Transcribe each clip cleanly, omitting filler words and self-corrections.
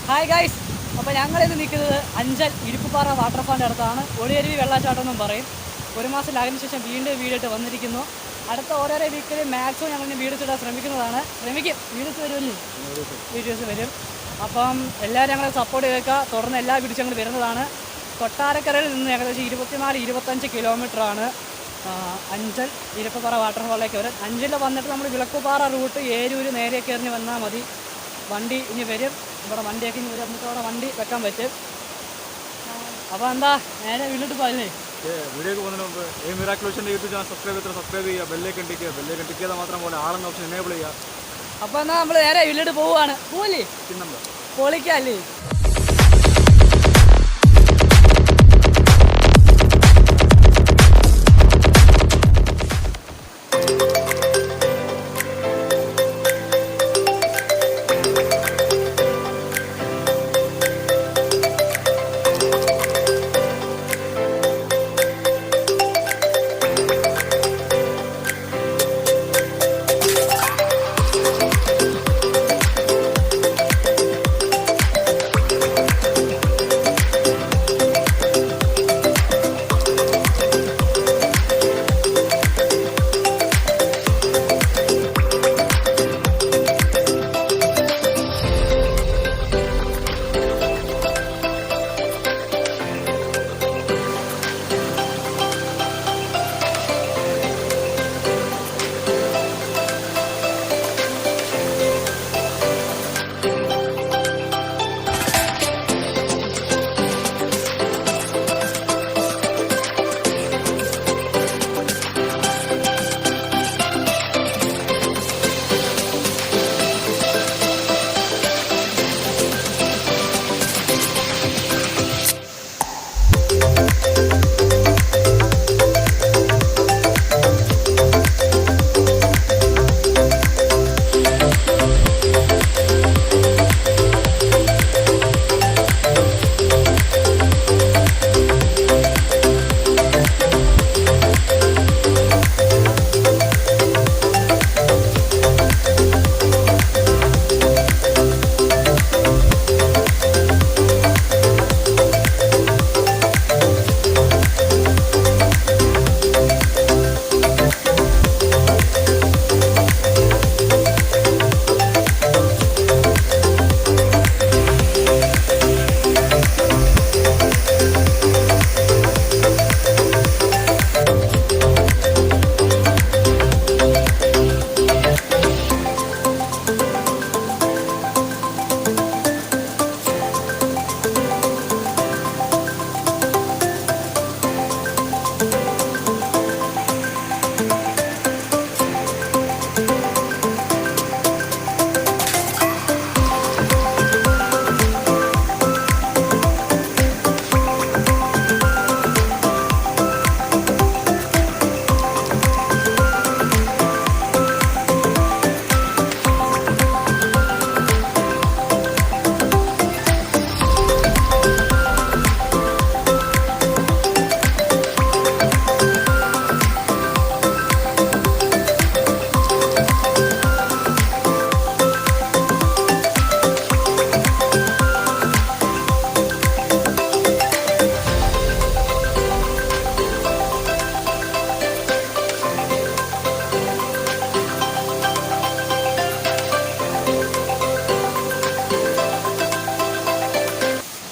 Hi guys, അപ്പോൾ ഞങ്ങളിന്ന് നിൽക്കുന്നത് അഞ്ചൽ ഇരിപ്പുപാറ വാട്ടർഫാളിൻ്റെ അടുത്താണ്. ഒളിയരുവി വെള്ളച്ചാട്ടം എന്നും പറയും. ഒരു മാസം ലാഗിന് ശേഷം വീണ്ടും വീഡിയോയിട്ട് വന്നിരിക്കുന്നു. അടുത്ത ഓരോരോ വീക്കിൽ മാക്സിമം ഞങ്ങൾ വീഡിയോസ് ഇടാൻ ശ്രമിക്കുന്നതാണ്. വീഡിയോസ് വരുമല്ലേ? വീഡിയോസ് വരും. അപ്പം എല്ലാവരും ഞങ്ങളെ സപ്പോർട്ട് ചെയ്തേക്കുക. തുടർന്ന് എല്ലാ വീഡിയോസും ഞങ്ങൾ വരുന്നതാണ്. കൊട്ടാരക്കരയിൽ നിന്ന് ഏകദേശം 24-25 കിലോമീറ്ററാണ് അഞ്ചൽ ഇരിപ്പുപാറ വാട്ടർഫാളിലേക്ക് വരും. അഞ്ചലിൽ വന്നിട്ട് നമ്മൾ വിളക്കുപാറ റൂട്ട് ഏരൂര് നേരെ കയറി വന്നാൽ മതി. വണ്ടി ഇനി വരും. ഇവിടെ വണ്ടിയൊക്കെ ഇനി വരും. നമുക്ക് അവിടെ വണ്ടി വെക്കാൻ പറ്റും. അപ്പോൾ എന്താ നേരെ വീട്ടിലോട്ട് പോയല്ലേ? വീഡിയോക്ക് പോകുന്നതിന് മുമ്പ് ഈ മിറാക്കിൾ യൂട്യൂബ് ചാനൽ സബ്സ്ക്രൈബ് ചെയ്യുക, ബെല്ലേക്ക് ടിക്കുക മാത്രം പോലെ ആളെന്ന ഓപ്ഷൻ എനേബിൾ ചെയ്യുക. അപ്പോൾ എന്നാൽ നമ്മൾ നേരെ വീട്ടിലോട്ട് പോവുകയാണ്. പോവല്ലേ? പിന്നെന്താ പൊളിക്കല്ലേ?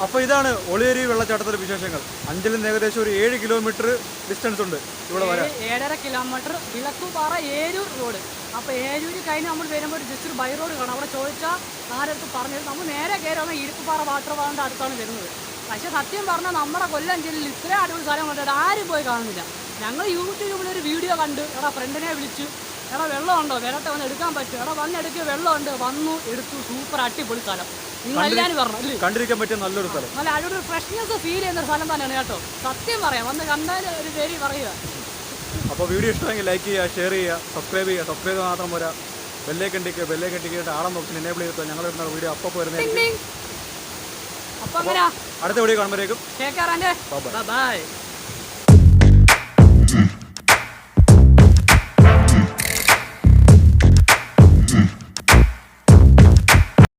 അപ്പോൾ ഇതാണ് ഒളിയരുവി വെള്ളച്ചാട്ടത്തിലെ വിശേഷങ്ങൾ. അഞ്ചലിൽ നിന്ന് ഏകദേശം ഒരു 7 കിലോമീറ്റർ ഡിസ്റ്റൻസ് ഉണ്ട് ഇവിടെ വരാൻ. 7.5 കിലോമീറ്റർ വിളക്കുപാറ ഏരൂർ റോഡ്. അപ്പോൾ ഏരൂര് കഴിഞ്ഞ് നമ്മൾ വരുമ്പോൾ ജസ്റ്റ് ഒരു ബൈ റോഡ് കാണാം. അവിടെ ചോദിച്ചാൽ ആരടുത്ത് പറഞ്ഞത് നമ്മൾ നേരെ കയറി വന്നാൽ ഇരിപ്പുപാറ വാട്ടർഫാളിൻ്റെ അടുത്താണ് വരുന്നത്. പക്ഷേ സത്യം പറഞ്ഞാൽ നമ്മുടെ കൊല്ലം ജില്ലയിൽ ഇത്രയും അടിപൊളി സ്ഥലം കണ്ടിട്ട് ആരും പോയി കാണുന്നില്ല. ഞങ്ങൾ യൂട്യൂബിൽ ഒരു വീഡിയോ കണ്ട് എടാ ഫ്രണ്ടിനെ വിളിച്ചു, എടാ വെള്ളമുണ്ടോ, വരട്ടെ വന്ന് എടുക്കാൻ പറ്റും, എടാ വന്നെടുക്കുക, വെള്ളമുണ്ട്, വന്നു എടുത്തു, സൂപ്പർ അടിപൊളി സ്ഥലം. നിങ്ങളെല്ലാവരും പറഞ്ഞു അല്ലേ? കണ്ടിരിക്കാൻ പറ്റിയ നല്ലൊരു സ്ഥലം, നല്ല അടിപൊളി ഫ്രഷ്നെസ് ഫീൽ ചെയ്യുന്ന ഒരു സ്ഥലം തന്നെയാണ് കേട്ടോ. സത്യം പറയാം, വന്ന് കണ്ടാൽ ഒരു പേര് പറയുക. അപ്പോൾ വീഡിയോ ഇഷ്ടമെങ്കിൽ ലൈക്ക് ചെയ്യുക, ഷെയർ ചെയ്യുക, സബ്സ്ക്രൈബ് ചെയ്യുക. സബ്സ്ക്രൈബ് മാത്രം പോരാ, ബെല്ലേക്ക് ടിക്കിയിട്ട് ആളെന്ന് ഓപ്ഷൻ എനേബിൾ ചെയ്തിട്ട് ഞങ്ങൾ ഇടുന്ന വീഡിയോ അപ്പോൾ വരുന്നതായിരിക്കും. അപ്പോൾ അങ്ങനെ അടുത്ത വീഡിയോ കാണുമ്പോഴേക്കും ബൈ.